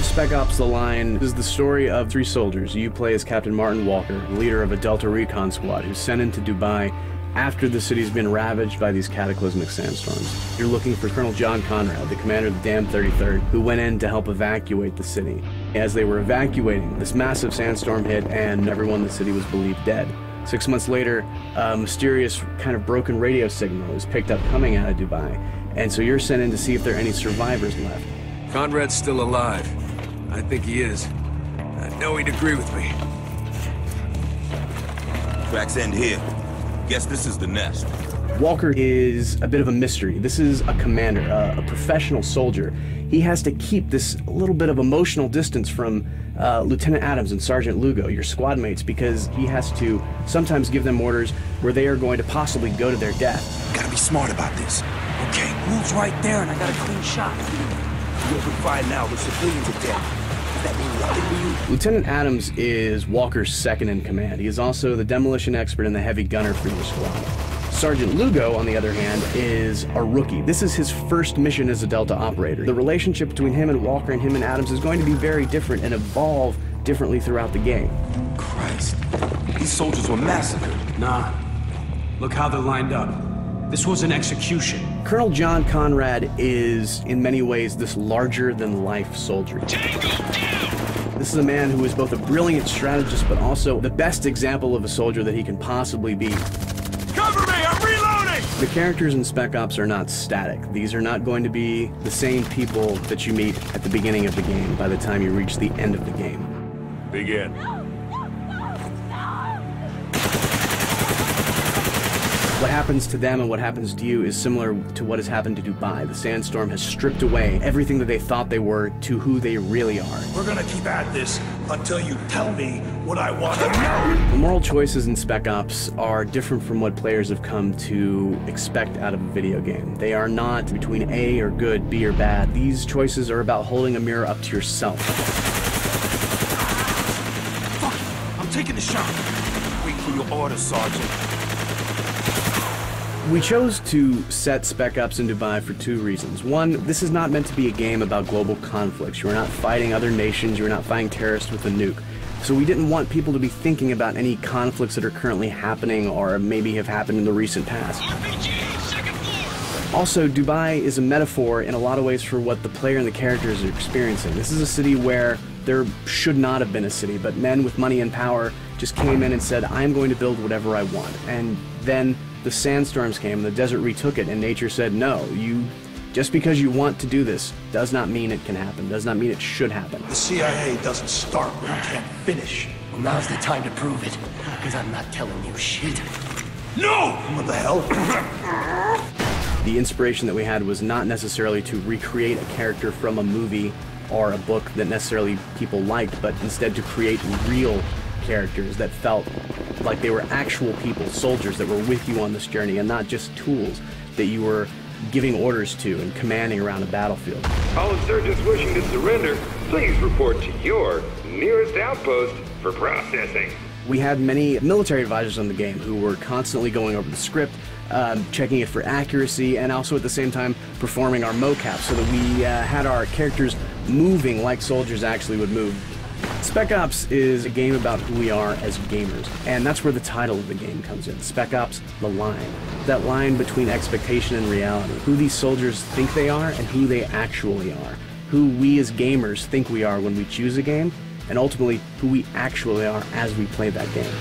Spec Ops The Line is the story of three soldiers. You play as Captain Martin Walker, leader of a Delta Recon squad who's sent into Dubai after the city's been ravaged by these cataclysmic sandstorms. You're looking for Colonel John Conrad, the commander of the damned 33rd, who went in to help evacuate the city. As they were evacuating, this massive sandstorm hit and everyone in the city was believed dead. 6 months later, a mysterious kind of broken radio signal is picked up coming out of Dubai, and so you're sent in to see if there are any survivors left. Conrad's still alive. I think he is. I know he'd agree with me. Tracks end here. Guess this is the nest. Walker is a bit of a mystery. This is a commander, a professional soldier. He has to keep this little bit of emotional distance from Lieutenant Adams and Sergeant Lugo, your squad mates, because he has to sometimes give them orders where they are going to possibly go to their death. Gotta be smart about this. Okay, move's right there and I got a clean shot. You open fire now, the civilians are dead. Does that mean nothing to you? Lieutenant Adams is Walker's second in command. He is also the demolition expert and the heavy gunner for your squad. Sergeant Lugo, on the other hand, is a rookie. This is his first mission as a Delta operator. The relationship between him and Walker and him and Adams is going to be very different and evolve differently throughout the game. Christ, these soldiers were massacred. Nah, look how they're lined up. This was an execution. Colonel John Conrad is, in many ways, this larger-than-life soldier. This is a man who is both a brilliant strategist, but also the best example of a soldier that he can possibly be. Cover me! I'm reloading! The characters in Spec Ops are not static. These are not going to be the same people that you meet at the beginning of the game by the time you reach the end of the game. Begin. What happens to them and what happens to you is similar to what has happened to Dubai. The sandstorm has stripped away everything that they thought they were to who they really are. We're gonna keep at this until you tell me what I want to know. The moral choices in Spec Ops are different from what players have come to expect out of a video game. They are not between A or good, B or bad. These choices are about holding a mirror up to yourself. Fuck it, I'm taking the shot. Wait for your orders, Sergeant. We chose to set Spec Ops in Dubai for two reasons. One, this is not meant to be a game about global conflicts. You are not fighting other nations, you are not fighting terrorists with a nuke. So we didn't want people to be thinking about any conflicts that are currently happening or maybe have happened in the recent past. RPG, second floor! Also, Dubai is a metaphor in a lot of ways for what the player and the characters are experiencing. This is a city where there should not have been a city, but men with money and power just came in and said, I'm going to build whatever I want. And then the sandstorms came, the desert retook it, and nature said, no, just because you want to do this does not mean it can happen, does not mean it should happen. The CIA doesn't start where it can't finish. Well, now's the time to prove it, because I'm not telling you shit. No! What the hell? The inspiration that we had was not necessarily to recreate a character from a movie or a book that necessarily people liked, but instead to create real characters that felt like they were actual people, soldiers that were with you on this journey and not just tools that you were giving orders to and commanding around a battlefield. All insurgents wishing to surrender, please report to your nearest outpost for processing. We had many military advisors on the game who were constantly going over the script, checking it for accuracy, and also at the same time performing our mocap so that we had our characters moving like soldiers actually would move. Spec Ops is a game about who we are as gamers, and that's where the title of the game comes in. Spec Ops The Line. That line between expectation and reality. Who these soldiers think they are and who they actually are. Who we as gamers think we are when we choose a game, and ultimately who we actually are as we play that game.